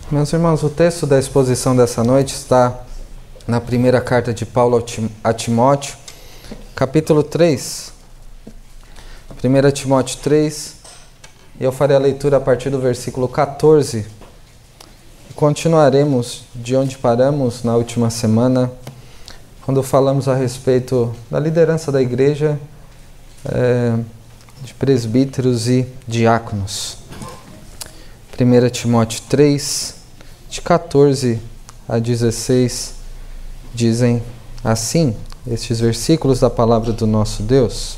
Meus irmãos, o texto da exposição dessa noite está na primeira carta de Paulo a Timóteo, capítulo 3. 1 Timóteo 3, e eu farei a leitura a partir do versículo 14. E continuaremos de onde paramos na última semana, quando falamos a respeito da liderança da igreja, de presbíteros e diáconos. 1 Timóteo 3, de 14 a 16, dizem assim, estes versículos da palavra do nosso Deus.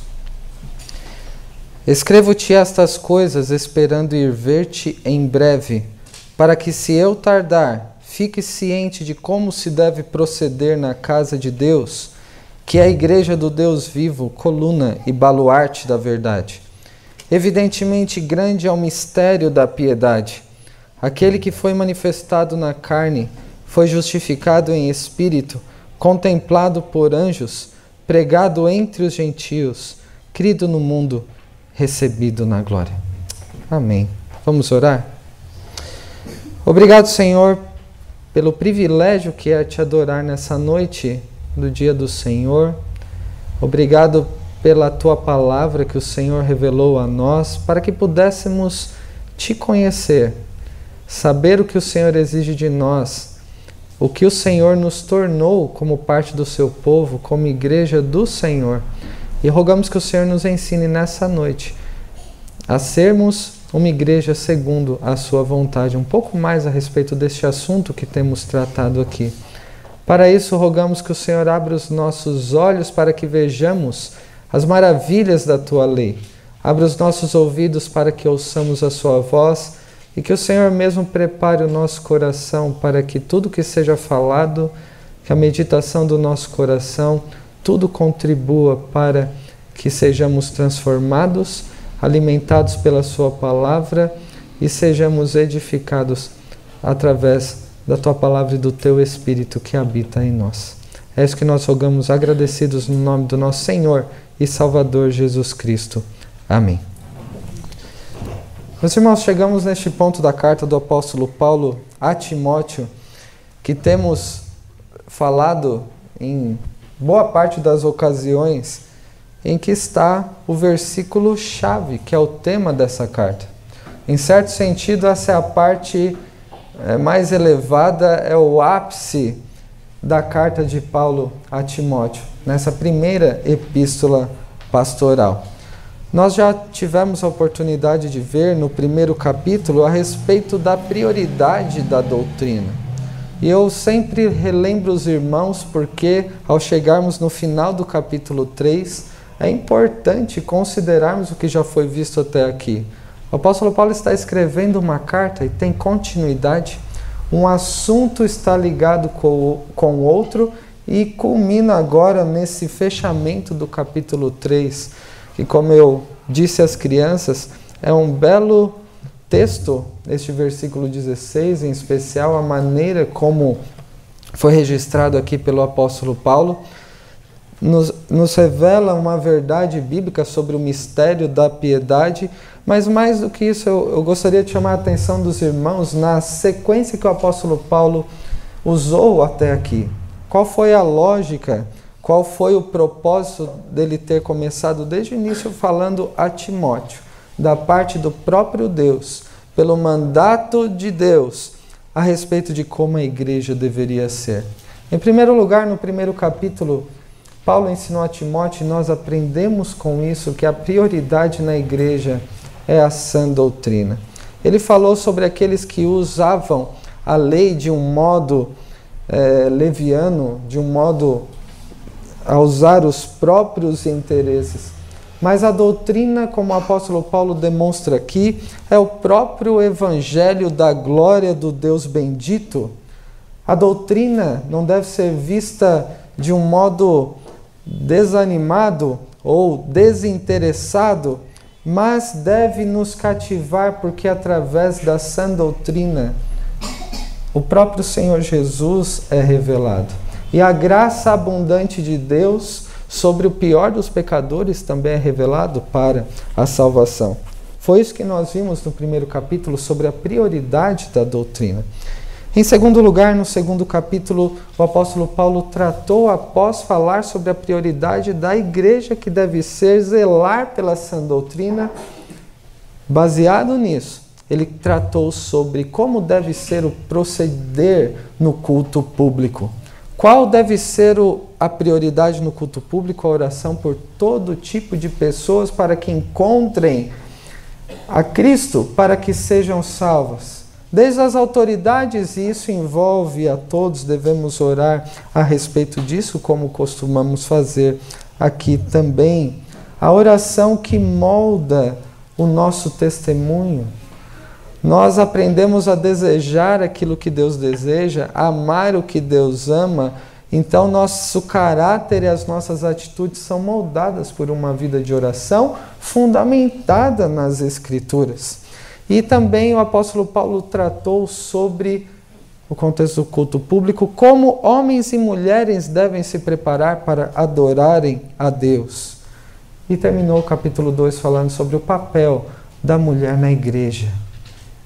Escrevo-te estas coisas, esperando ir ver-te em breve, para que, se eu tardar, fique ciente de como se deve proceder na casa de Deus, que é a igreja do Deus vivo, coluna e baluarte da verdade. Evidentemente, grande é o mistério da piedade. Aquele que foi manifestado na carne, foi justificado em espírito, contemplado por anjos, pregado entre os gentios, crido no mundo, recebido na glória. Amém. Vamos orar? Obrigado, Senhor, pelo privilégio que é te adorar nessa noite do dia do Senhor. Obrigado pela tua palavra que o Senhor revelou a nós, para que pudéssemos te conhecer, saber o que o Senhor exige de nós, o que o Senhor nos tornou como parte do seu povo, como igreja do Senhor. E rogamos que o Senhor nos ensine nessa noite a sermos uma igreja segundo a sua vontade, um pouco mais a respeito deste assunto que temos tratado aqui. Para isso, rogamos que o Senhor abra os nossos olhos para que vejamos as maravilhas da tua lei. Abra os nossos ouvidos para que ouçamos a sua voz, e que o Senhor mesmo prepare o nosso coração para que tudo que seja falado, que a meditação do nosso coração, tudo contribua para que sejamos transformados, alimentados pela sua palavra e sejamos edificados através da tua palavra e do teu Espírito que habita em nós. É isso que nós rogamos agradecidos no nome do nosso Senhor e Salvador Jesus Cristo. Amém. Meus irmãos, chegamos neste ponto da carta do apóstolo Paulo a Timóteo, que temos falado em boa parte das ocasiões em que está o versículo-chave, que é o tema dessa carta. Em certo sentido, essa é a parte mais elevada, é o ápice da carta de Paulo a Timóteo, nessa primeira epístola pastoral. Nós já tivemos a oportunidade de ver no primeiro capítulo a respeito da prioridade da doutrina. E eu sempre relembro os irmãos porque, ao chegarmos no final do capítulo 3, é importante considerarmos o que já foi visto até aqui. O apóstolo Paulo está escrevendo uma carta e tem continuidade. Um assunto está ligado com o outro e culmina agora nesse fechamento do capítulo 3. E como eu disse às crianças, é um belo texto, este versículo 16, em especial a maneira como foi registrado aqui pelo apóstolo Paulo, nos revela uma verdade bíblica sobre o mistério da piedade, mas mais do que isso, eu gostaria de chamar a atenção dos irmãos na sequência que o apóstolo Paulo usou até aqui. Qual foi a lógica? Qual foi o propósito dele ter começado desde o início falando a Timóteo, da parte do próprio Deus, pelo mandato de Deus, a respeito de como a igreja deveria ser? Em primeiro lugar, no primeiro capítulo, Paulo ensinou a Timóteo, e nós aprendemos com isso, que a prioridade na igreja é a sã doutrina. Ele falou sobre aqueles que usavam a lei de um modo leviano, de um modo a usar os próprios interesses. Mas a doutrina, como o apóstolo Paulo demonstra aqui, é o próprio evangelho da glória do Deus bendito. A doutrina não deve ser vista de um modo desanimado ou desinteressado, mas deve nos cativar, porque através da sã doutrina o próprio Senhor Jesus é revelado. E a graça abundante de Deus sobre o pior dos pecadores também é revelado para a salvação. Foi isso que nós vimos no primeiro capítulo sobre a prioridade da doutrina. Em segundo lugar, no segundo capítulo, o apóstolo Paulo tratou, após falar sobre a prioridade da igreja que deve ser zelar pela sã doutrina, baseado nisso, ele tratou sobre como deve ser o proceder no culto público. Qual deve ser a prioridade no culto público? A oração por todo tipo de pessoas para que encontrem a Cristo, para que sejam salvas. Desde as autoridades, e isso envolve a todos, devemos orar a respeito disso, como costumamos fazer aqui também. A oração que molda o nosso testemunho. Nós aprendemos a desejar aquilo que Deus deseja, a amar o que Deus ama, então nosso caráter e as nossas atitudes são moldadas por uma vida de oração fundamentada nas Escrituras. E também o apóstolo Paulo tratou sobre o contexto do culto público, como homens e mulheres devem se preparar para adorarem a Deus. E terminou o capítulo 2 falando sobre o papel da mulher na igreja,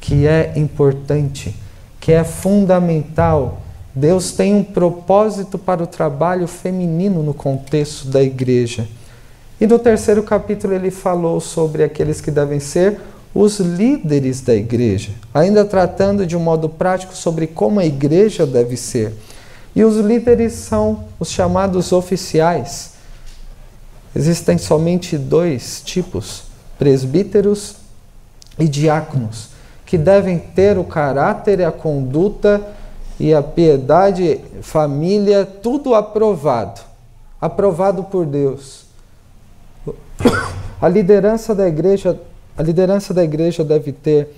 que é importante, que é fundamental. Deus tem um propósito para o trabalho feminino no contexto da igreja. E no terceiro capítulo ele falou sobre aqueles que devem ser os líderes da igreja, ainda tratando de um modo prático sobre como a igreja deve ser. E os líderes são os chamados oficiais. Existem somente 2 tipos, presbíteros e diáconos, que devem ter o caráter e a conduta e a piedade, família, tudo aprovado por Deus. A liderança da igreja deve ter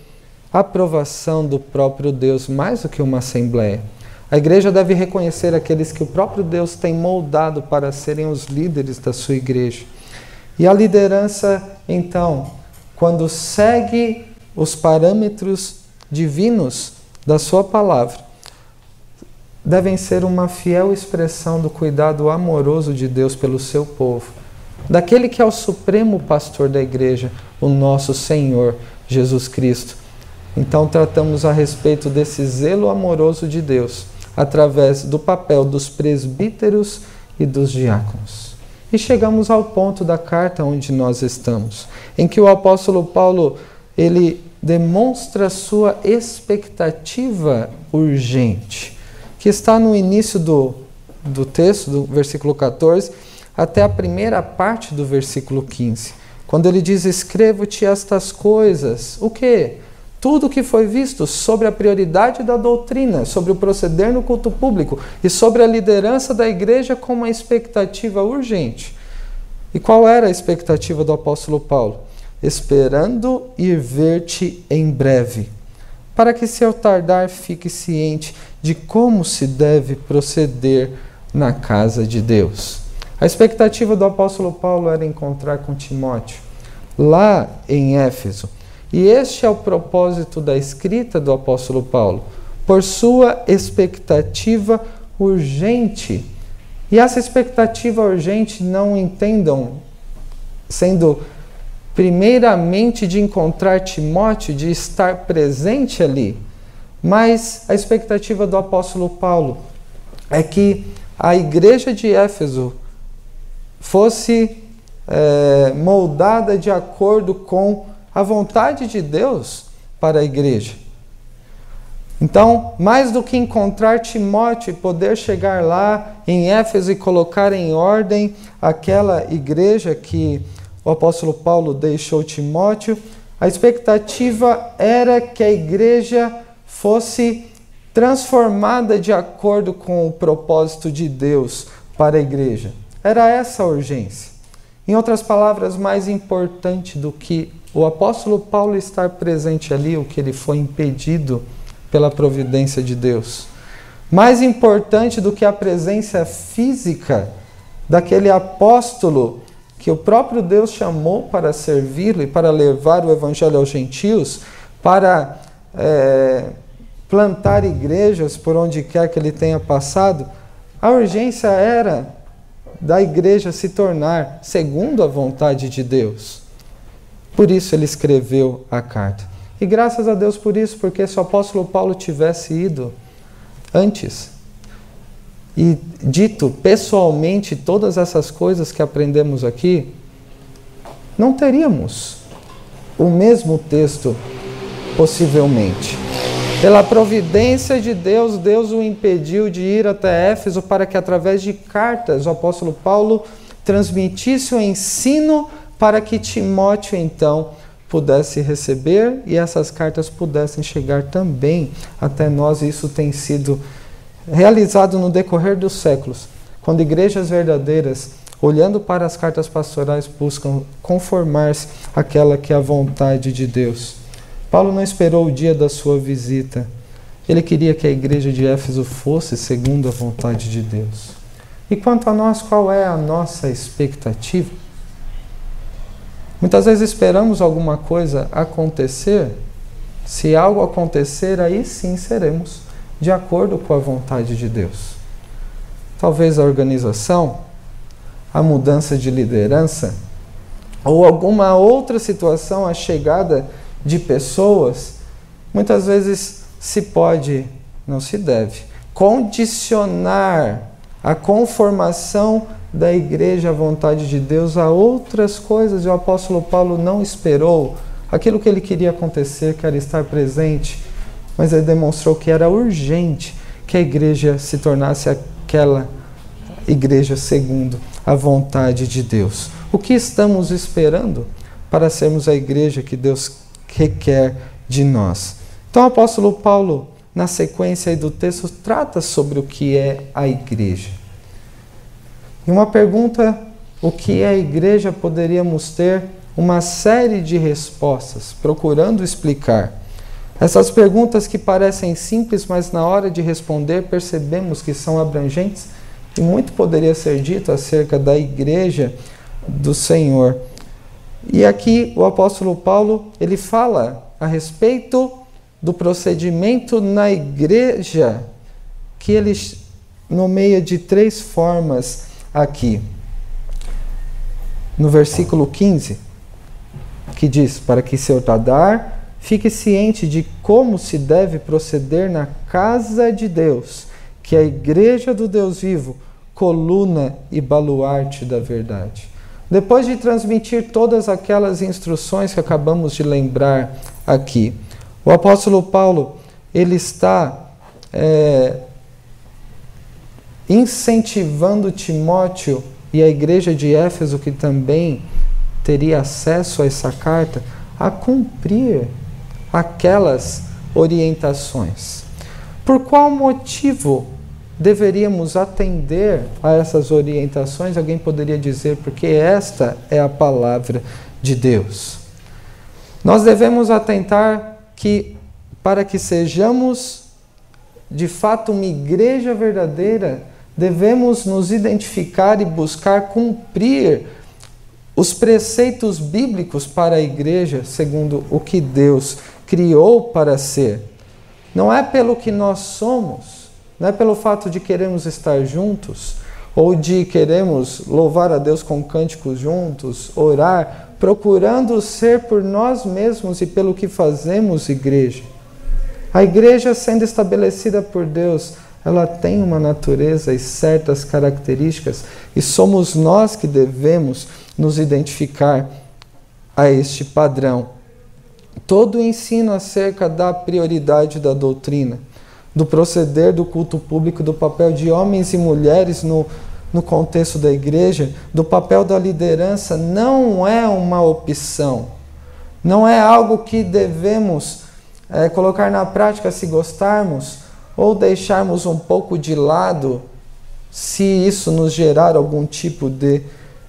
aprovação do próprio Deus, mais do que uma assembleia. A igreja deve reconhecer aqueles que o próprio Deus tem moldado para serem os líderes da sua igreja. E a liderança, então, quando segue os parâmetros divinos da sua palavra, devem ser uma fiel expressão do cuidado amoroso de Deus pelo seu povo, daquele que é o supremo pastor da igreja, o nosso Senhor Jesus Cristo. Então tratamos a respeito desse zelo amoroso de Deus, através do papel dos presbíteros e dos diáconos. E chegamos ao ponto da carta onde nós estamos, em que o apóstolo Paulo, ele demonstra sua expectativa urgente, que está no início do texto, do versículo 14, até a primeira parte do versículo 15, quando ele diz: escrevo-te estas coisas. O quê? Tudo o que foi visto sobre a prioridade da doutrina, sobre o proceder no culto público e sobre a liderança da igreja com uma expectativa urgente. E qual era a expectativa do apóstolo Paulo? Esperando ir ver-te em breve, para que, se eu tardar, fique ciente de como se deve proceder na casa de Deus. A expectativa do apóstolo Paulo era encontrar com Timóteo, lá em Éfeso. E este é o propósito da escrita do apóstolo Paulo, por sua expectativa urgente. E essa expectativa urgente, não entendam sendo primeiramente de encontrar Timóteo, de estar presente ali, mas a expectativa do apóstolo Paulo é que a igreja de Éfeso fosse moldada de acordo com a vontade de Deus para a igreja. Então, mais do que encontrar Timóteo e poder chegar lá em Éfeso e colocar em ordem aquela igreja que o apóstolo Paulo deixou Timóteo, a expectativa era que a igreja fosse transformada de acordo com o propósito de Deus para a igreja. Era essa a urgência. Em outras palavras, mais importante do que o apóstolo Paulo estar presente ali, o que ele foi impedido pela providência de Deus. Mais importante do que a presença física daquele apóstolo que o próprio Deus chamou para servi-lo e para levar o evangelho aos gentios, para plantar igrejas por onde quer que ele tenha passado, a urgência era da igreja se tornar segundo a vontade de Deus. Por isso ele escreveu a carta. E graças a Deus por isso, porque se o apóstolo Paulo tivesse ido antes e dito pessoalmente todas essas coisas que aprendemos aqui, não teríamos o mesmo texto, possivelmente. Pela providência de Deus, Deus o impediu de ir até Éfeso para que através de cartas o apóstolo Paulo transmitisse o ensino para que Timóteo então pudesse receber e essas cartas pudessem chegar também até nós. E isso tem sido realizado no decorrer dos séculos, quando igrejas verdadeiras, olhando para as cartas pastorais, buscam conformar-se àquela que é a vontade de Deus. Paulo não esperou o dia da sua visita. Ele queria que a igreja de Éfeso fosse segundo a vontade de Deus. E quanto a nós, qual é a nossa expectativa? Muitas vezes esperamos alguma coisa acontecer. Se algo acontecer, aí sim seremos de acordo com a vontade de Deus. Talvez a organização, a mudança de liderança, ou alguma outra situação, a chegada de pessoas, muitas vezes se pode, não se deve, condicionar a conformação da igreja à vontade de Deus a outras coisas. E o apóstolo Paulo não esperou aquilo que ele queria acontecer, que era estar presente, mas ele demonstrou que era urgente que a igreja se tornasse aquela igreja segundo a vontade de Deus. O que estamos esperando para sermos a igreja que Deus requer de nós? Então o apóstolo Paulo, na sequência aí do texto, trata sobre o que é a igreja. E uma pergunta, o que é a igreja, poderíamos ter uma série de respostas, procurando explicar. Essas perguntas que parecem simples, mas na hora de responder percebemos que são abrangentes e muito poderia ser dito acerca da igreja do Senhor. E aqui o apóstolo Paulo, ele fala a respeito do procedimento na igreja, que ele nomeia de 3 formas aqui. No versículo 15, que diz: para que se hordar, fique ciente de como se deve proceder na casa de Deus, que é a igreja do Deus vivo, coluna e baluarte da verdade. Depois de transmitir todas aquelas instruções que acabamos de lembrar aqui, o apóstolo Paulo, ele está incentivando Timóteo e a igreja de Éfeso, que também teria acesso a essa carta, a cumprir aquelas orientações. Por qual motivo deveríamos atender a essas orientações? Alguém poderia dizer, porque esta é a palavra de Deus. Nós devemos atentar que, para que sejamos de fato uma igreja verdadeira, devemos nos identificar e buscar cumprir os preceitos bíblicos para a igreja, segundo o que Deus criou para ser. Não é pelo que nós somos, não é pelo fato de queremos estar juntos, ou de queremos louvar a Deus com cânticos juntos, orar, procurando ser por nós mesmos e pelo que fazemos igreja. A igreja, sendo estabelecida por Deus, ela tem uma natureza e certas características, e somos nós que devemos nos identificar a este padrão. Todo o ensino acerca da prioridade da doutrina, do proceder do culto público, do papel de homens e mulheres no contexto da igreja, do papel da liderança, não é uma opção. Não é algo que devemos colocar na prática se gostarmos, ou deixarmos um pouco de lado se isso nos gerar algum tipo de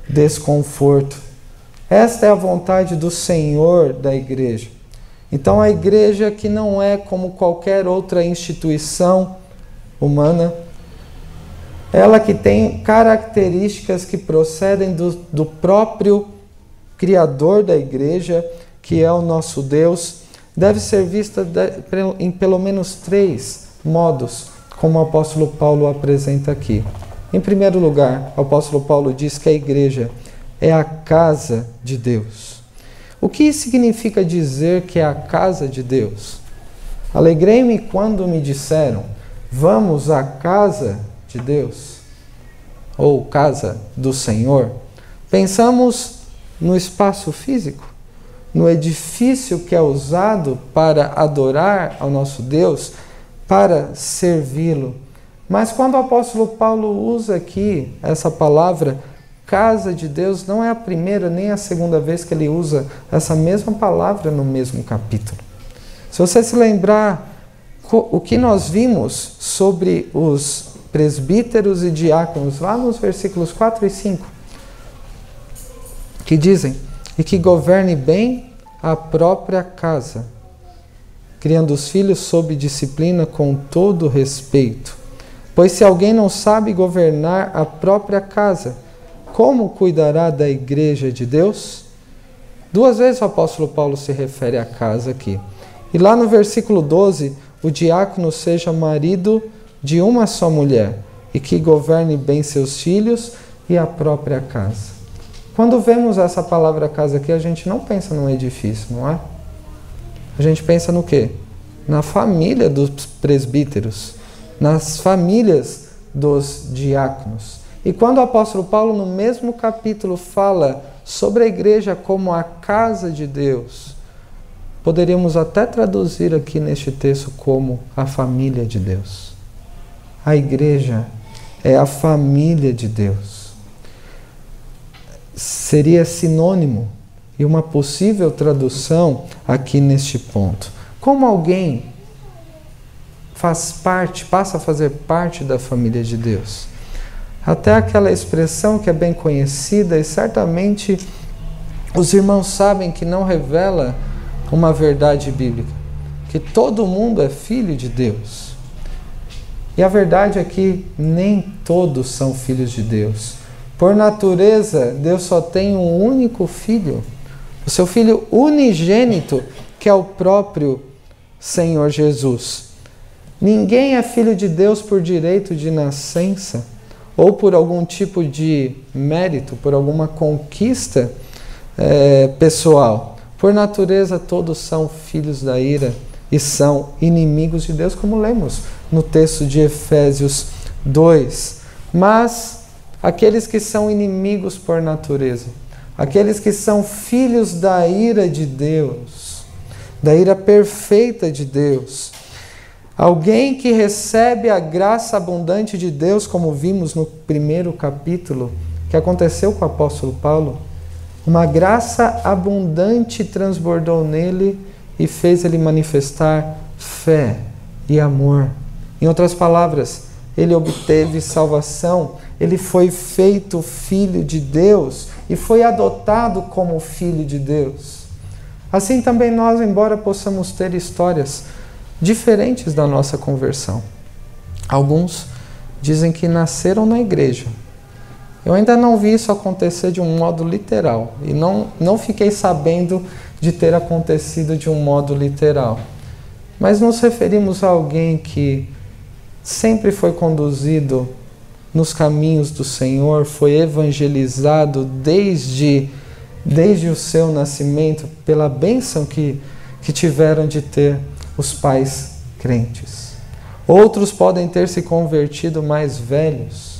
desconforto. Esta é a vontade do Senhor da igreja. Então a igreja, que não é como qualquer outra instituição humana, ela que tem características que procedem do próprio Criador da igreja, que é o nosso Deus, deve ser vista em pelo menos 3 modos, como o apóstolo Paulo apresenta aqui. Em primeiro lugar, o apóstolo Paulo diz que a igreja é a casa de Deus. O que significa dizer que é a casa de Deus? Alegrei-me quando me disseram, vamos à casa de Deus, ou casa do Senhor. Pensamos no espaço físico, no edifício que é usado para adorar ao nosso Deus, para servi-lo. Mas quando o apóstolo Paulo usa aqui essa palavra, casa de Deus, não é a primeira nem a segunda vez que ele usa essa mesma palavra no mesmo capítulo. Se você se lembrar o que nós vimos sobre os presbíteros e diáconos, lá nos versículos 4 e 5, que dizem, e que governe bem a própria casa, criando os filhos sob disciplina com todo respeito. Pois se alguém não sabe governar a própria casa, como cuidará da igreja de Deus? 2 vezes o apóstolo Paulo se refere à casa aqui. E lá no versículo 12, o diácono seja marido de uma só mulher, e que governe bem seus filhos e a própria casa. Quando vemos essa palavra casa aqui, a gente não pensa num edifício, não é? A gente pensa no quê? Na família dos presbíteros, nas famílias dos diáconos. E quando o apóstolo Paulo, no mesmo capítulo, fala sobre a igreja como a casa de Deus, poderíamos até traduzir aqui neste texto como a família de Deus. A igreja é a família de Deus. Seria sinônimo e uma possível tradução aqui neste ponto. Como alguém passa a fazer parte da família de Deus? Até aquela expressão que é bem conhecida e certamente os irmãos sabem que não revela uma verdade bíblica, que todo mundo é filho de Deus. E a verdade é que nem todos são filhos de Deus. Por natureza, Deus só tem um único filho, o seu filho unigênito, que é o próprio Senhor Jesus. Ninguém é filho de Deus por direito de nascença, ou por algum tipo de mérito, por alguma conquista pessoal. Por natureza, todos são filhos da ira e são inimigos de Deus, como lemos no texto de Efésios 2. Mas aqueles que são inimigos por natureza, aqueles que são filhos da ira de Deus, da ira perfeita de Deus, alguém que recebe a graça abundante de Deus, como vimos no primeiro capítulo, que aconteceu com o apóstolo Paulo, uma graça abundante transbordou nele e fez ele manifestar fé e amor. Em outras palavras, ele obteve salvação, ele foi feito filho de Deus e foi adotado como filho de Deus. Assim também nós, embora possamos ter histórias diferentes da nossa conversão. Alguns dizem que nasceram na igreja. Eu ainda não vi isso acontecer de um modo literal e não fiquei sabendo de ter acontecido de um modo literal. Mas nos referimos a alguém que sempre foi conduzido nos caminhos do Senhor, foi evangelizado desde o seu nascimento pela bênção que tiveram de ter os pais crentes. Outros podem ter se convertido mais velhos,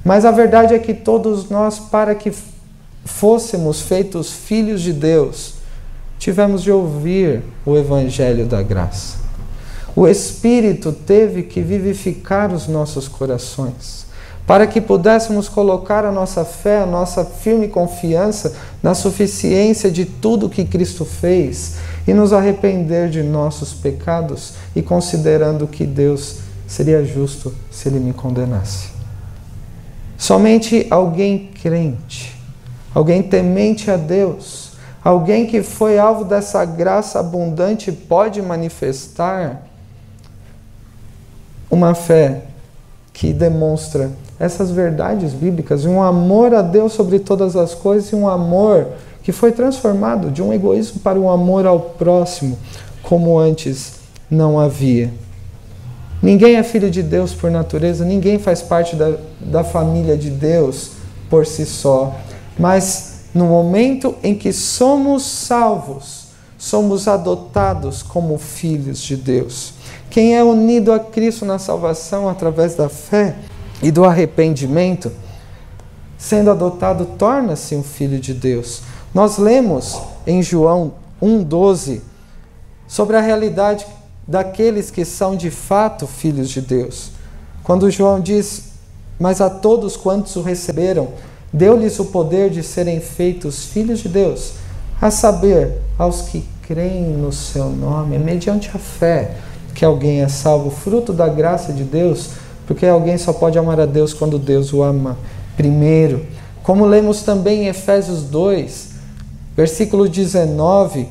mas a verdade é que todos nós, para que fôssemos feitos filhos de Deus, tivemos de ouvir o Evangelho da graça. O Espírito teve que vivificar os nossos corações, para que pudéssemos colocar a nossa fé, a nossa firme confiança na suficiência de tudo que Cristo fez e nos arrepender de nossos pecados e considerando que Deus seria justo se Ele me condenasse. Somente alguém crente, alguém temente a Deus, alguém que foi alvo dessa graça abundante pode manifestar uma fé que demonstra essas verdades bíblicas, um amor a Deus sobre todas as coisas e um amor que foi transformado de um egoísmo para um amor ao próximo, como antes não havia. Ninguém é filho de Deus por natureza, ninguém faz parte da família de Deus por si só, mas no momento em que somos salvos, somos adotados como filhos de Deus. Quem é unido a Cristo na salvação através da fé e do arrependimento, sendo adotado, torna-se um filho de Deus. Nós lemos em João 1,12 sobre a realidade daqueles que são de fato filhos de Deus. Quando João diz: mas a todos quantos o receberam, deu-lhes o poder de serem feitos filhos de Deus, a saber, aos que creem no seu nome. É mediante a fé que alguém é salvo, fruto da graça de Deus, porque alguém só pode amar a Deus quando Deus o ama primeiro. Como lemos também em Efésios 2, versículo 19,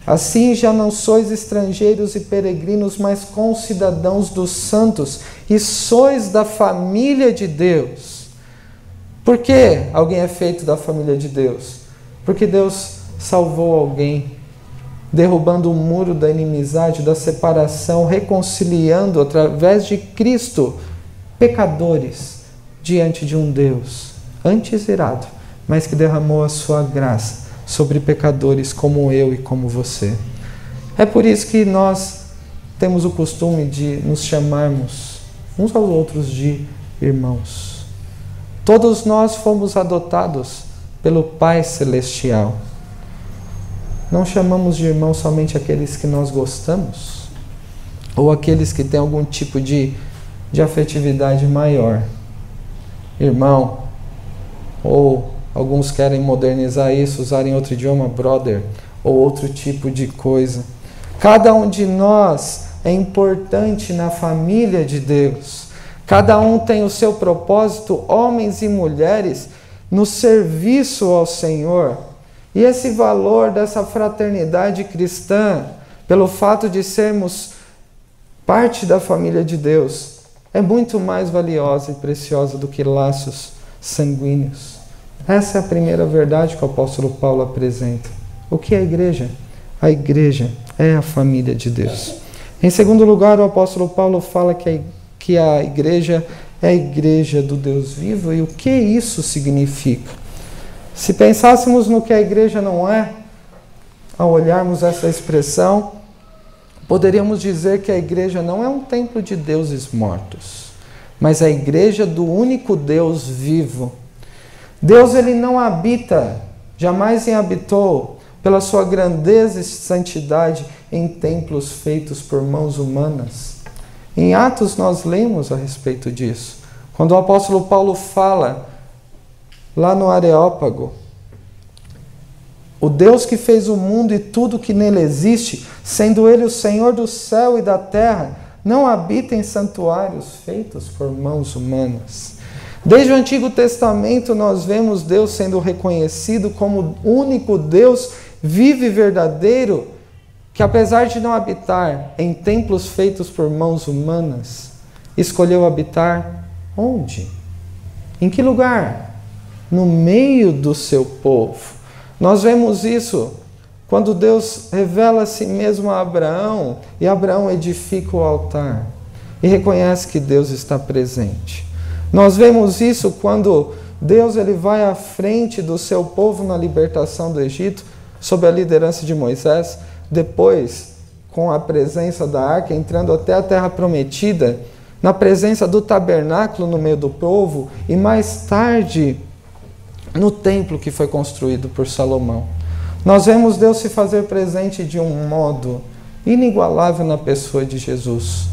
assim já não sois estrangeiros e peregrinos, mas concidadãos dos santos, e sois da família de Deus. Por que alguém é feito da família de Deus? Porque Deus salvou alguém, derrubando o muro da inimizade, da separação, reconciliando através de Cristo pecadores diante de um Deus antes irado, mas que derramou a sua graça sobre pecadores como eu e como você. É por isso que nós temos o costume de nos chamarmos uns aos outros de irmãos. Todos nós fomos adotados pelo Pai Celestial. Não chamamos de irmão somente aqueles que nós gostamos ou aqueles que têm algum tipo de afetividade maior. Irmão, ou alguns querem modernizar isso, usarem outro idioma, brother, ou outro tipo de coisa. Cada um de nós é importante na família de Deus. Cada um tem o seu propósito, homens e mulheres, no serviço ao Senhor. E esse valor dessa fraternidade cristã, pelo fato de sermos parte da família de Deus, é muito mais valiosa e preciosa do que laços sanguíneos. Essa é a primeira verdade que o apóstolo Paulo apresenta. O que é a igreja? A igreja é a família de Deus. Em segundo lugar, o apóstolo Paulo fala que a igreja é a igreja do Deus vivo. E o que isso significa? Se pensássemos no que a igreja não é, ao olharmos essa expressão, poderíamos dizer que a igreja não é um templo de deuses mortos, mas a igreja do único Deus vivo. Deus, ele não habita, jamais habitou, pela sua grandeza e santidade, em templos feitos por mãos humanas. Em Atos nós lemos a respeito disso. Quando o apóstolo Paulo fala, lá no Areópago, o Deus que fez o mundo e tudo que nele existe, sendo ele o Senhor do céu e da terra, não habita em santuários feitos por mãos humanas. Desde o Antigo Testamento nós vemos Deus sendo reconhecido como o único Deus vivo e verdadeiro, que apesar de não habitar em templos feitos por mãos humanas, escolheu habitar onde? Em que lugar? No meio do seu povo. Nós vemos isso quando Deus revela a si mesmo a Abraão, e Abraão edifica o altar e reconhece que Deus está presente. Nós vemos isso quando Deus ele vai à frente do seu povo na libertação do Egito, sob a liderança de Moisés, depois com a presença da arca, entrando até a terra prometida, na presença do tabernáculo no meio do povo, e mais tarde no templo que foi construído por Salomão. Nós vemos Deus se fazer presente de um modo inigualável na pessoa de Jesus.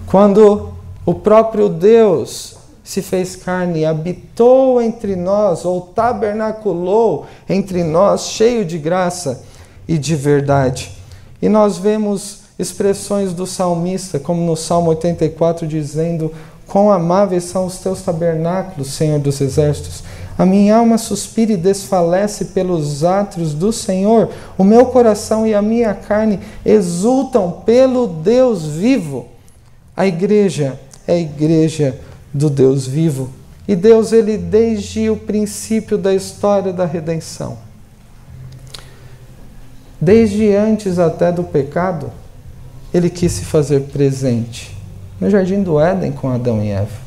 Quando o próprio Deus se fez carne e habitou entre nós, ou tabernaculou entre nós, cheio de graça e de verdade. E nós vemos expressões do salmista, como no Salmo 84, dizendo: quão amáveis são os teus tabernáculos, Senhor dos exércitos. A minha alma suspira e desfalece pelos átrios do Senhor. O meu coração e a minha carne exultam pelo Deus vivo. A igreja é a igreja do Deus vivo. E Deus, ele desde o princípio da história da redenção, desde antes até do pecado, ele quis se fazer presente no jardim do Éden com Adão e Eva.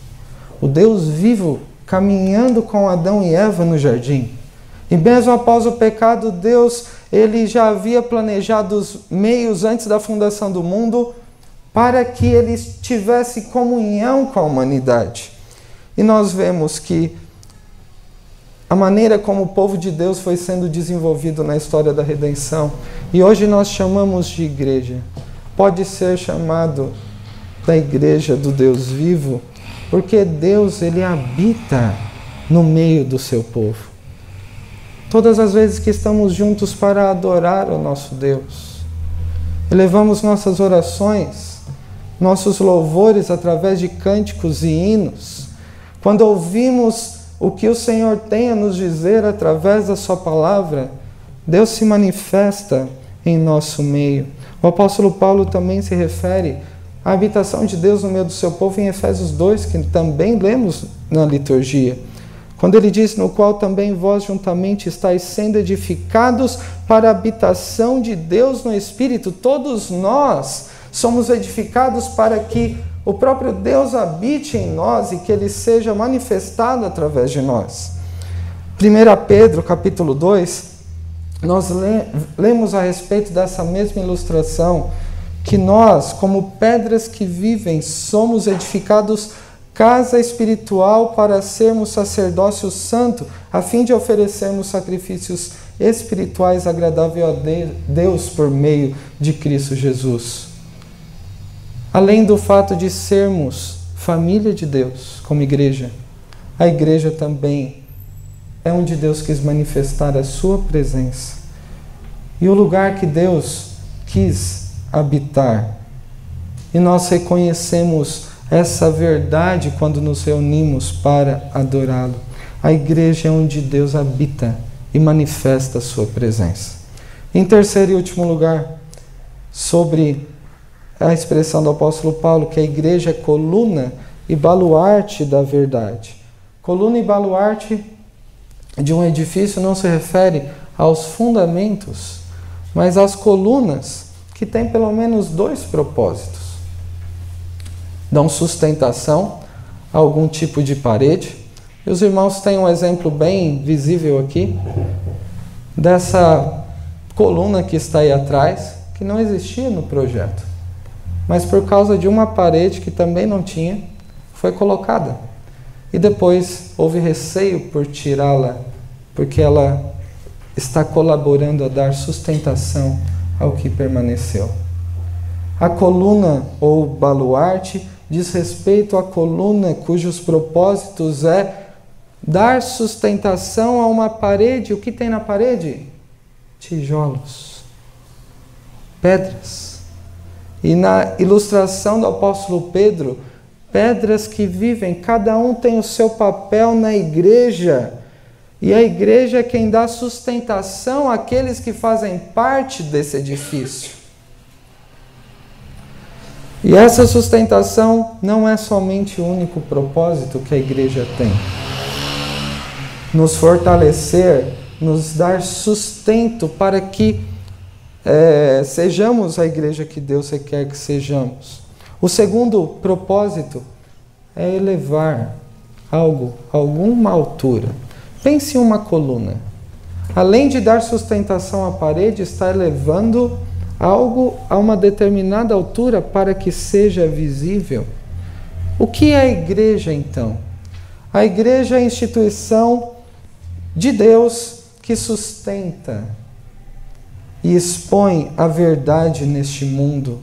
O Deus vivo caminhando com Adão e Eva no jardim. E mesmo após o pecado, Deus ele já havia planejado os meios antes da fundação do mundo para que ele tivesse comunhão com a humanidade. E nós vemos que a maneira como o povo de Deus foi sendo desenvolvido na história da redenção, e hoje nós chamamos de igreja, pode ser chamado da igreja do Deus vivo, porque Deus ele habita no meio do seu povo. Todas as vezes que estamos juntos para adorar o nosso Deus, elevamos nossas orações, nossos louvores através de cânticos e hinos, quando ouvimos o que o Senhor tem a nos dizer através da sua palavra, Deus se manifesta em nosso meio. O apóstolo Paulo também se refere à habitação de Deus no meio do seu povo em Efésios 2, que também lemos na liturgia. Quando ele diz, no qual também vós juntamente estáis sendo edificados para a habitação de Deus no Espírito. Todos nós somos edificados para que o próprio Deus habite em nós e que ele seja manifestado através de nós. 1 Pedro, capítulo 2, nós lemos a respeito dessa mesma ilustração, que nós, como pedras que vivem, somos edificados casa espiritual para sermos sacerdócio santo, a fim de oferecermos sacrifícios espirituais agradáveis a Deus por meio de Cristo Jesus. Além do fato de sermos família de Deus como igreja, a igreja também é onde Deus quis manifestar a sua presença. E o lugar que Deus quis habitar. E nós reconhecemos essa verdade quando nos reunimos para adorá-lo. A igreja é onde Deus habita e manifesta a sua presença. Em terceiro e último lugar, sobre a expressão do apóstolo Paulo, que a igreja é coluna e baluarte da verdade. Coluna e baluarte de um edifício não se refere aos fundamentos, mas às colunas, que têm pelo menos dois propósitos. Dão sustentação a algum tipo de parede. E os irmãos têm um exemplo bem visível aqui, dessa coluna que está aí atrás, que não existia no projeto. Mas por causa de uma parede que também não tinha, foi colocada. E depois houve receio por tirá-la, porque ela está colaborando a dar sustentação ao que permaneceu. A coluna ou baluarte diz respeito à coluna cujos propósitos é dar sustentação a uma parede. O que tem na parede? Tijolos, pedras. E na ilustração do apóstolo Pedro, pedras que vivem, cada um tem o seu papel na igreja. E a igreja é quem dá sustentação àqueles que fazem parte desse edifício. E essa sustentação não é somente o único propósito que a igreja tem. Nos fortalecer, nos dar sustento para que sejamos a igreja que Deus requer que sejamos. O segundo propósito é elevar algo a alguma altura. Pense em uma coluna. Além de dar sustentação à parede, está elevando algo a uma determinada altura para que seja visível. O que é a igreja, então? A igreja é a instituição de Deus que sustenta e expõe a verdade neste mundo.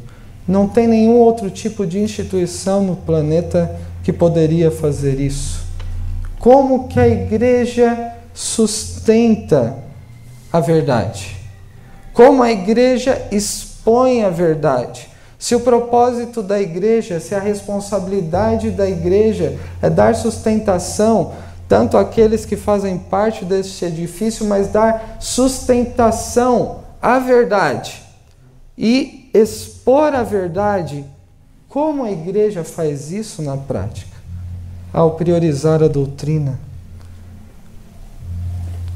Não tem nenhum outro tipo de instituição no planeta que poderia fazer isso. Como que a igreja sustenta a verdade? Como a igreja expõe a verdade? Se o propósito da igreja, se a responsabilidade da igreja é dar sustentação tanto àqueles que fazem parte deste edifício, mas dar sustentação à verdade e expor a verdade, como a igreja faz isso na prática? Ao priorizar a doutrina,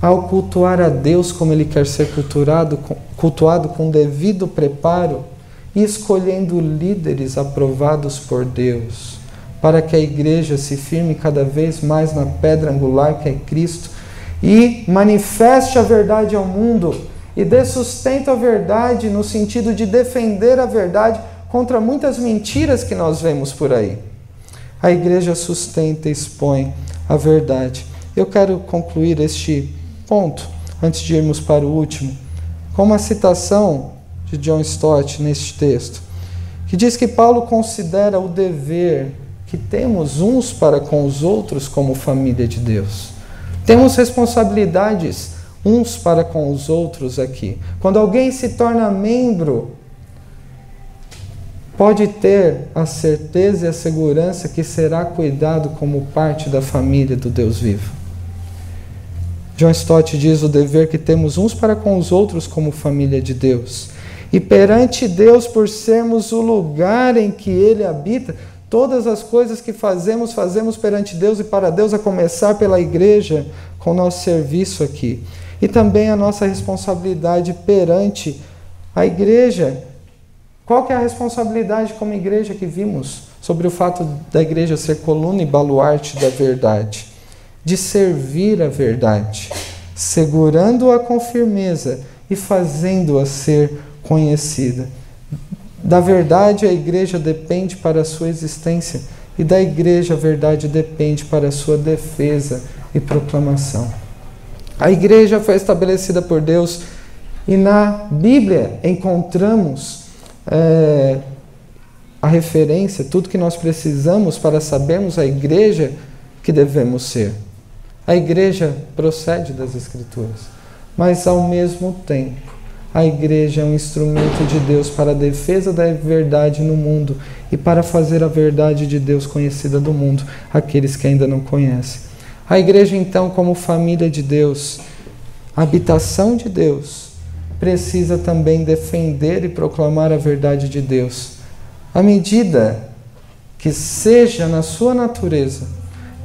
ao cultuar a Deus como Ele quer ser cultuado com devido preparo e escolhendo líderes aprovados por Deus, para que a igreja se firme cada vez mais na pedra angular que é Cristo e manifeste a verdade ao mundo e dê sustento à verdade no sentido de defender a verdade contra muitas mentiras que nós vemos por aí. A igreja sustenta e expõe a verdade. Eu quero concluir este ponto, antes de irmos para o último, com uma citação de John Stott neste texto, que diz que Paulo considera o dever que temos uns para com os outros como família de Deus. Temos responsabilidades uns para com os outros aqui. Quando alguém se torna membro, pode ter a certeza e a segurança que será cuidado como parte da família do Deus vivo. John Stott diz o dever que temos uns para com os outros como família de Deus. E perante Deus, por sermos o lugar em que Ele habita, todas as coisas que fazemos perante Deus e para Deus, a começar pela igreja, com o nosso serviço aqui. E também a nossa responsabilidade perante a igreja. Qual que é a responsabilidade como igreja que vimos sobre o fato da igreja ser coluna e baluarte da verdade? De servir a verdade, segurando-a com firmeza e fazendo-a ser conhecida. Da verdade a igreja depende para a sua existência e da igreja a verdade depende para a sua defesa e proclamação. A igreja foi estabelecida por Deus e na Bíblia encontramos a referência, tudo que nós precisamos para sabermos a igreja que devemos ser. A igreja procede das Escrituras, mas ao mesmo tempo, a igreja é um instrumento de Deus para a defesa da verdade no mundo e para fazer a verdade de Deus conhecida do mundo, aqueles que ainda não conhecem. A igreja, então, como família de Deus, habitação de Deus, precisa também defender e proclamar a verdade de Deus, à medida que seja na sua natureza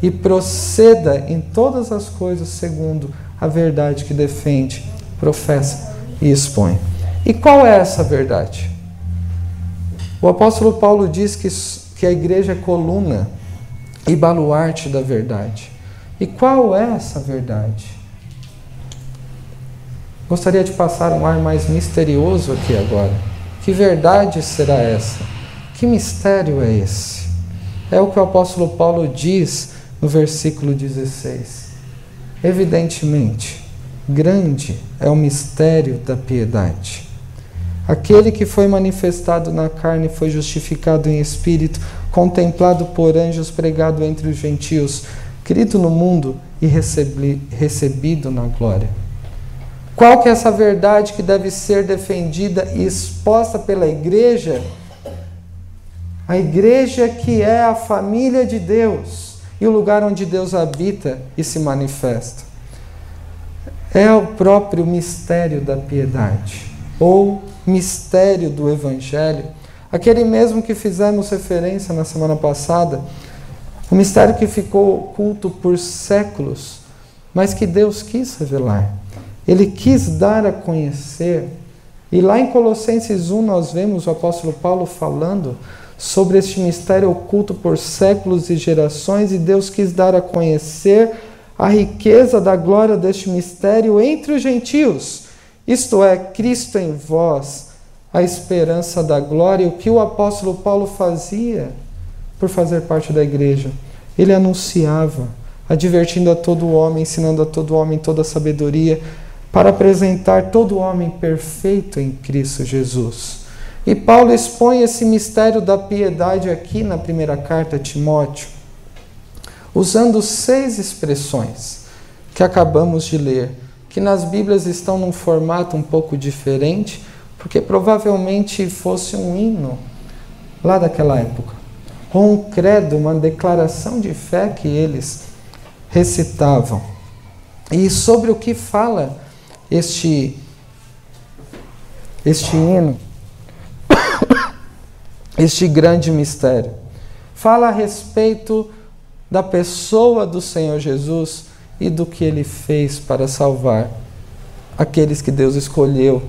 e proceda em todas as coisas segundo a verdade que defende, professa e expõe. E qual é essa verdade? O apóstolo Paulo diz que a igreja é coluna e baluarte da verdade. E qual é essa verdade? Gostaria de passar um ar mais misterioso aqui agora. Que verdade será essa? Que mistério é esse? É o que o apóstolo Paulo diz no versículo 16. Evidentemente, grande é o mistério da piedade. Aquele que foi manifestado na carne foi justificado em espírito, contemplado por anjos, pregado entre os gentios, crido no mundo e recebido na glória. Qual que é essa verdade que deve ser defendida e exposta pela igreja? A igreja que é a família de Deus e o lugar onde Deus habita e se manifesta. É o próprio mistério da piedade, ou mistério do Evangelho, aquele mesmo que fizemos referência na semana passada, o mistério que ficou oculto por séculos, mas que Deus quis revelar. Ele quis dar a conhecer. E lá em Colossenses 1 nós vemos o apóstolo Paulo falando sobre este mistério oculto por séculos e gerações, e Deus quis dar a conhecer a riqueza da glória deste mistério entre os gentios, isto é, Cristo em vós, a esperança da glória. O que o apóstolo Paulo fazia por fazer parte da igreja? Ele anunciava, advertindo a todo homem, ensinando a todo homem toda a sabedoria, para apresentar todo homem perfeito em Cristo Jesus. E Paulo expõe esse mistério da piedade aqui na primeira carta a Timóteo, usando 6 expressões que acabamos de ler, que nas Bíblias estão num formato um pouco diferente, porque provavelmente fosse um hino lá daquela época, ou um credo, uma declaração de fé que eles recitavam. E sobre o que fala este hino, este grande mistério? Fala a respeito da pessoa do Senhor Jesus e do que Ele fez para salvar aqueles que Deus escolheu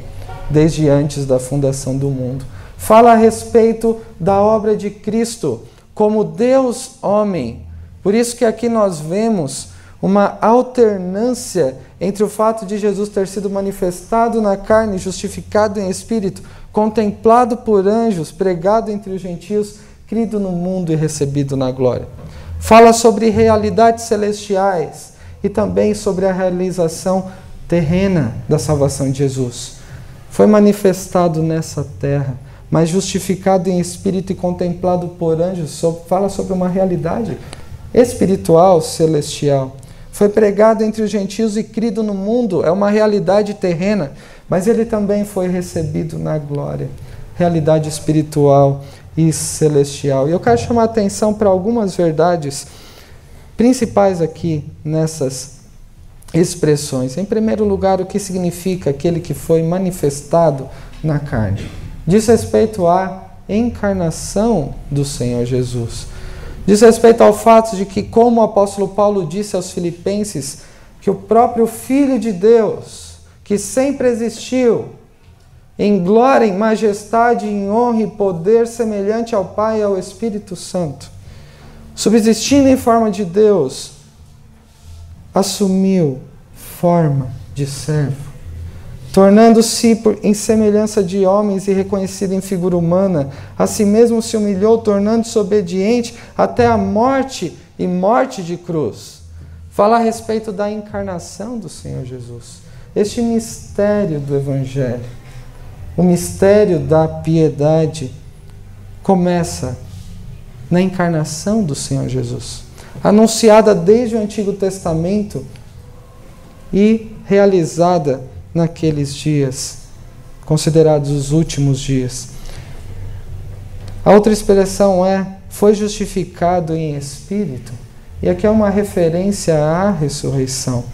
desde antes da fundação do mundo. Fala a respeito da obra de Cristo como Deus homem. Por isso que aqui nós vemos uma alternância entre o fato de Jesus ter sido manifestado na carne, justificado em espírito, contemplado por anjos, pregado entre os gentios, crido no mundo e recebido na glória. Fala sobre realidades celestiais e também sobre a realização terrena da salvação de Jesus. Foi manifestado nessa terra, mas justificado em espírito e contemplado por anjos, fala sobre uma realidade espiritual, celestial. Foi pregado entre os gentios e crido no mundo, é uma realidade terrena, mas ele também foi recebido na glória, realidade espiritual e celestial. E eu quero chamar a atenção para algumas verdades principais aqui nessas expressões. Em primeiro lugar, o que significa aquele que foi manifestado na carne? Diz respeito à encarnação do Senhor Jesus. Diz respeito ao fato de que, como o apóstolo Paulo disse aos Filipenses, que o próprio Filho de Deus, que sempre existiu, em glória, em majestade, em honra e poder, semelhante ao Pai e ao Espírito Santo, subsistindo em forma de Deus, assumiu forma de servo, tornando-se em semelhança de homens e reconhecido em figura humana, a si mesmo se humilhou, tornando-se obediente até a morte e morte de cruz. Fala a respeito da encarnação do Senhor Jesus. Este mistério do Evangelho, o mistério da piedade, começa na encarnação do Senhor Jesus, anunciada desde o Antigo Testamento e realizada naqueles dias, considerados os últimos dias. A outra expressão foi justificado em espírito, e aqui é uma referência à ressurreição.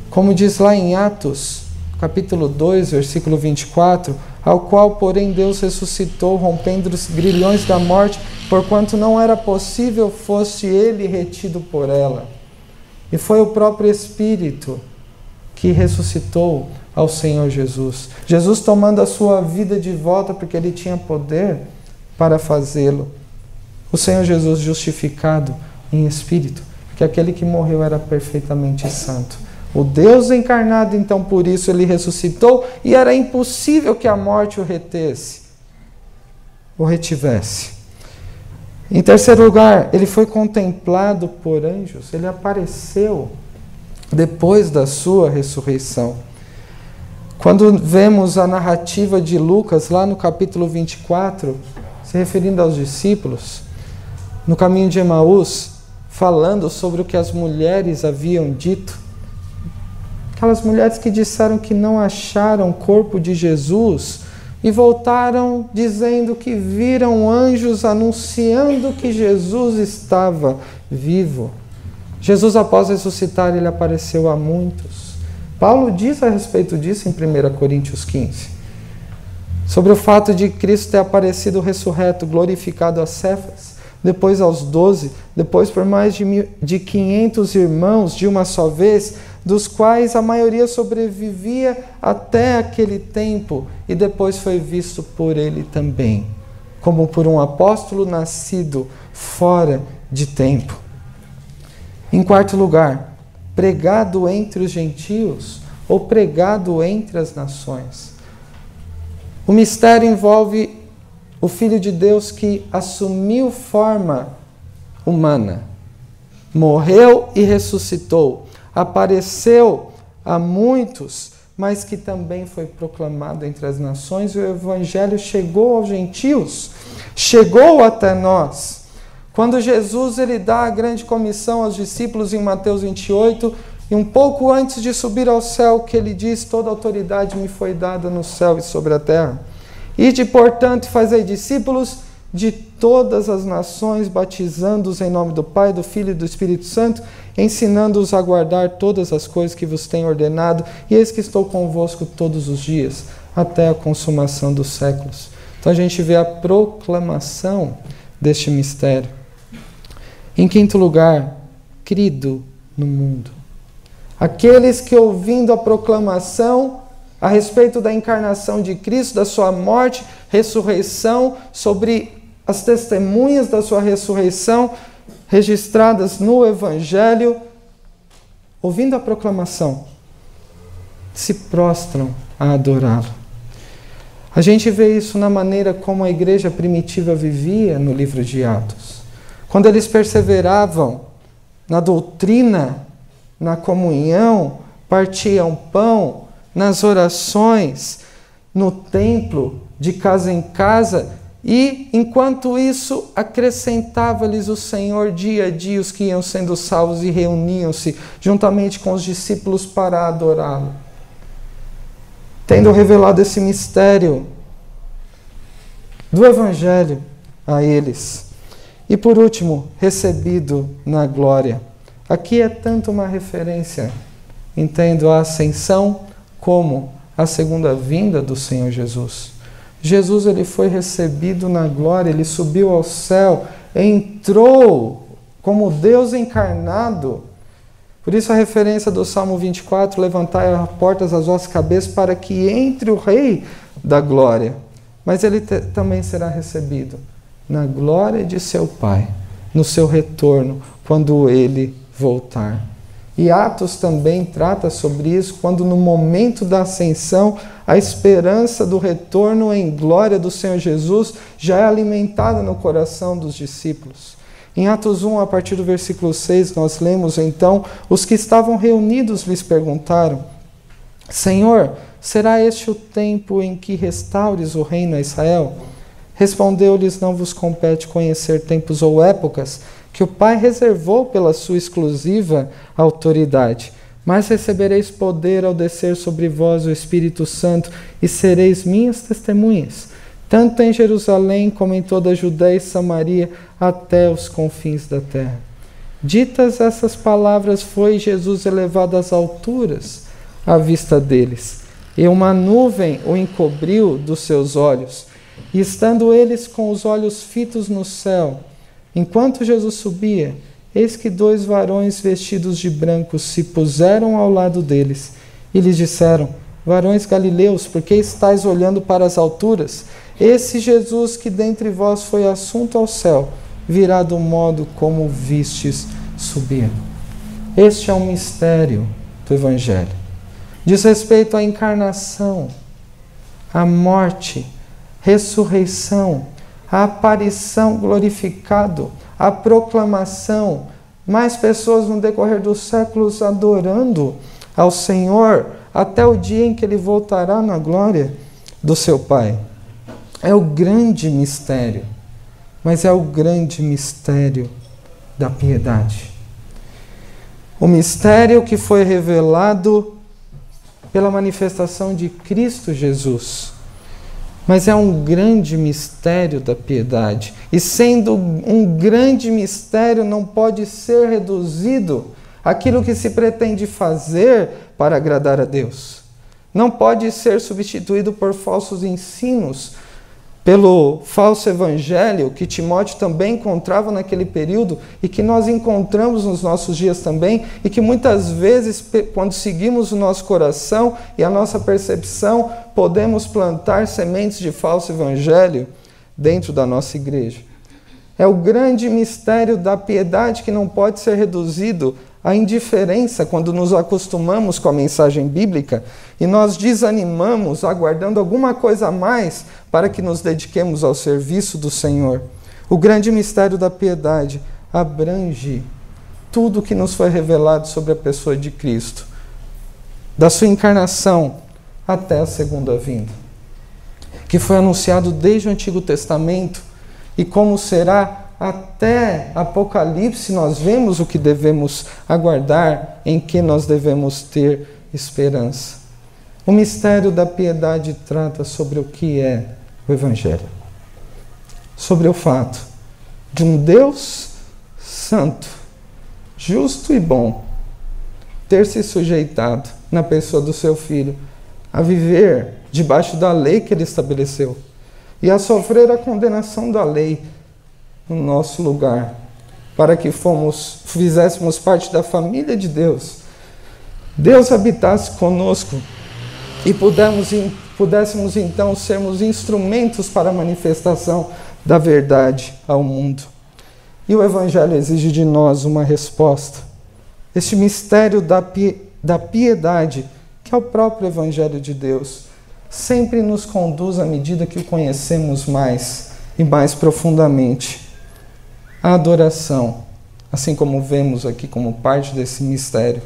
Como diz lá em Atos, capítulo 2, versículo 24, ao qual, porém, Deus ressuscitou, rompendo os grilhões da morte, porquanto não era possível fosse ele retido por ela. E foi o próprio Espírito que ressuscitou ao Senhor Jesus. Jesus tomando a sua vida de volta, porque ele tinha poder para fazê-lo. O Senhor Jesus justificado em espírito, porque aquele que morreu era perfeitamente santo. O Deus encarnado, então, por isso ele ressuscitou, e era impossível que a morte o retivesse. Em terceiro lugar, ele foi contemplado por anjos, ele apareceu depois da sua ressurreição. Quando vemos a narrativa de Lucas, lá no capítulo 24, se referindo aos discípulos, no caminho de Emaús, falando sobre o que as mulheres haviam dito, aquelas mulheres que disseram que não acharam o corpo de Jesus e voltaram dizendo que viram anjos anunciando que Jesus estava vivo. Jesus, após ressuscitar, ele apareceu a muitos. Paulo diz a respeito disso em 1 Coríntios 15, sobre o fato de Cristo ter aparecido ressurreto, glorificado a Cefas, depois aos 12, depois por mais de 500 irmãos de uma só vez, dos quais a maioria sobrevivia até aquele tempo, e depois foi visto por ele também, como por um apóstolo nascido fora de tempo. Em quarto lugar, pregado entre os gentios, ou pregado entre as nações. O mistério envolve o Filho de Deus que assumiu forma humana, morreu e ressuscitou, apareceu a muitos, mas que também foi proclamado entre as nações, e o Evangelho chegou aos gentios, chegou até nós. Quando Jesus ele dá a grande comissão aos discípulos em Mateus 28, e um pouco antes de subir ao céu, que ele diz: toda autoridade me foi dada no céu e sobre a terra. Ide, portanto, fazei discípulos de todas as nações, batizando-os em nome do Pai, do Filho e do Espírito Santo, ensinando-os a guardar todas as coisas que vos tenho ordenado, e eis que estou convosco todos os dias, até a consumação dos séculos. Então a gente vê a proclamação deste mistério. Em quinto lugar, crido no mundo. Aqueles que, ouvindo a proclamação a respeito da encarnação de Cristo, da sua morte, ressurreição, sobre as testemunhas da sua ressurreição, registradas no Evangelho, ouvindo a proclamação, se prostram a adorá-lo. A gente vê isso na maneira como a igreja primitiva vivia no livro de Atos. Quando eles perseveravam na doutrina, na comunhão, partiam pão, nas orações, no templo, de casa em casa, e, enquanto isso, acrescentava-lhes o Senhor dia a dia os que iam sendo salvos e reuniam-se juntamente com os discípulos para adorá-lo. Tendo revelado esse mistério do Evangelho a eles. E, por último, recebido na glória. Aqui é tanto uma referência, entendo, à ascensão como a segunda vinda do Senhor Jesus. Jesus, ele foi recebido na glória, ele subiu ao céu, entrou como Deus encarnado. Por isso a referência do Salmo 24, levantai as portas das vossas cabeças para que entre o Rei da glória. Mas ele também será recebido na glória de seu Pai, no seu retorno, quando ele voltar. E Atos também trata sobre isso, quando no momento da ascensão, a esperança do retorno em glória do Senhor Jesus já é alimentada no coração dos discípulos. Em Atos 1, a partir do versículo 6, nós lemos então, os que estavam reunidos lhes perguntaram, Senhor, será este o tempo em que restaures o reino a Israel? Respondeu-lhes, não vos compete conhecer tempos ou épocas que o Pai reservou pela sua exclusiva autoridade. Mas recebereis poder ao descer sobre vós o Espírito Santo e sereis minhas testemunhas, tanto em Jerusalém como em toda a Judéia e Samaria, até os confins da terra. Ditas essas palavras, foi Jesus elevado às alturas à vista deles, e uma nuvem o encobriu dos seus olhos. E estando eles com os olhos fitos no céu, enquanto Jesus subia, eis que 2 varões vestidos de branco se puseram ao lado deles e lhes disseram, varões galileus, por que estáis olhando para as alturas? Esse Jesus que dentre vós foi assunto ao céu, virá do modo como vistes subir. Este é um mistério do Evangelho. Diz respeito à encarnação, à morte, ressurreição, a aparição glorificado, a proclamação, mais pessoas no decorrer dos séculos adorando ao Senhor, até o dia em que Ele voltará na glória do seu Pai. É o grande mistério, mas é o grande mistério da piedade. O mistério que foi revelado pela manifestação de Cristo Jesus. Mas é um grande mistério da piedade. E sendo um grande mistério, não pode ser reduzido àquilo que se pretende fazer para agradar a Deus. Não pode ser substituído por falsos ensinos, pelo falso evangelho que Timóteo também encontrava naquele período e que nós encontramos nos nossos dias também, e que muitas vezes, quando seguimos o nosso coração e a nossa percepção, podemos plantar sementes de falso evangelho dentro da nossa igreja. É o grande mistério da piedade que não pode ser reduzido à indiferença quando nos acostumamos com a mensagem bíblica e nós desanimamos aguardando alguma coisa a mais para que nos dediquemos ao serviço do Senhor. O grande mistério da piedade abrange tudo o que nos foi revelado sobre a pessoa de Cristo, da sua encarnação até a segunda vinda, que foi anunciado desde o Antigo Testamento, e como será até Apocalipse, nós vemos o que devemos aguardar, em que nós devemos ter esperança. O mistério da piedade trata sobre o que é o Evangelho. Sobre o fato de um Deus santo, justo e bom, ter se sujeitado, na pessoa do seu Filho, a viver debaixo da lei que Ele estabeleceu e a sofrer a condenação da lei no nosso lugar, para que fizéssemos parte da família de Deus. Deus habitasse conosco e pudéssemos então sermos instrumentos para a manifestação da verdade ao mundo. E o Evangelho exige de nós uma resposta. este mistério da piedade, que é o próprio Evangelho de Deus, sempre nos conduz à medida que o conhecemos mais e mais profundamente. A adoração, assim como vemos aqui como parte desse mistério.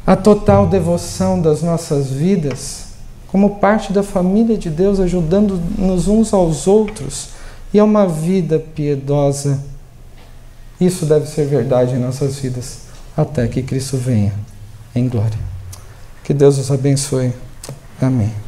A total devoção das nossas vidas, como parte da família de Deus, ajudando-nos uns aos outros, e é uma vida piedosa. Isso deve ser verdade em nossas vidas, até que Cristo venha em glória. Que Deus os abençoe. Amém.